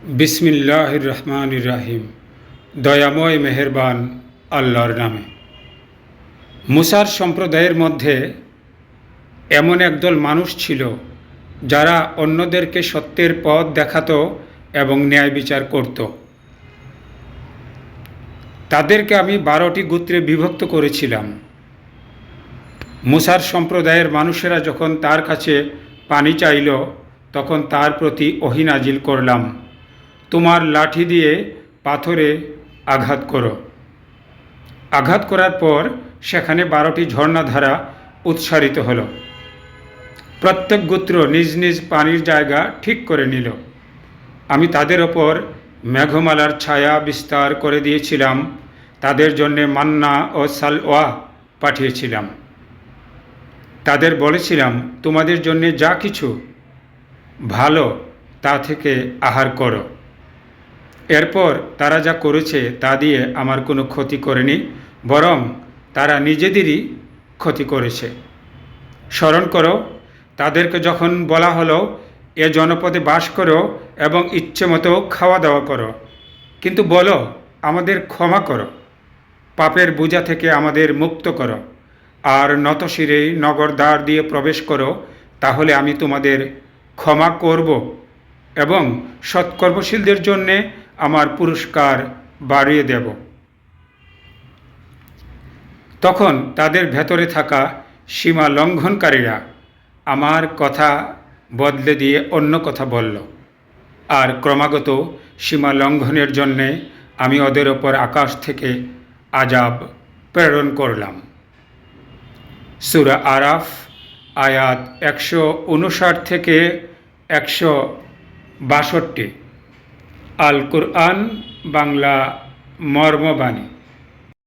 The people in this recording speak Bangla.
বিসমিল্লাহির রহমানির রাহিম। দয়াময় মেহেরবান আল্লাহর নামে। মুসার সম্প্রদায়ের মধ্যে এমন একদল মানুষ ছিল যারা অন্যদেরকে সত্যের পথ দেখাতো এবং ন্যায় বিচার করত। তাদেরকে আমি 12টি গোত্রে বিভক্ত করেছিলাম। মুসার সম্প্রদায়ের মানুষেরা যখন তার কাছে পানি চাইল, তখন তার প্রতি ওহী নাজিল করলাম, তোমার লাঠি দিয়ে পাথরে আঘাত করো। আঘাত করার পর সেখানে 12টি ঝর্ণাধারা উৎসারিত হলো। প্রত্যেক গোত্র নিজ নিজ পানির জায়গা ঠিক করে নিল। আমি তাদের ওপর মেঘমালার ছায়া বিস্তার করে দিয়েছিলাম। তাদের জন্যে মান্না ও সালওয়া পাঠিয়েছিলাম। তাদের বলেছিলাম, তোমাদের জন্যে যা কিছু ভালো তা থেকে আহার করো। এরপর তারা যা করেছে তা দিয়ে আমার কোনো ক্ষতি করেনি, বরং তারা নিজেদেরই ক্ষতি করেছে। স্মরণ করো, তাদেরকে যখন বলা হলো, এ জনপদে বাস করো এবং ইচ্ছে মতো খাওয়া দাওয়া করো, কিন্তু বলো, আমাদের ক্ষমা করো, পাপের বোঝা থেকে আমাদের মুক্ত করো, আর নতশিরেই নগর দ্বার দিয়ে প্রবেশ করো, তাহলে আমি তোমাদের ক্ষমা করব এবং সৎকর্মশীলদের জন্যে আমার পুরস্কার বাড়িয়ে দেব। তখন তাদের ভেতরে থাকা সীমা লঙ্ঘনকারীরা আমার কথা বদলে দিয়ে অন্য কথা বলল, আর ক্রমাগত সীমা লঙ্ঘনের জন্যে আমি ওদের ওপর আকাশ থেকে আযাব প্রেরণ করলাম। সূরা আরাফ আয়াত 159 থেকে 162। আল কুরআন বাংলা মর্মবাণী।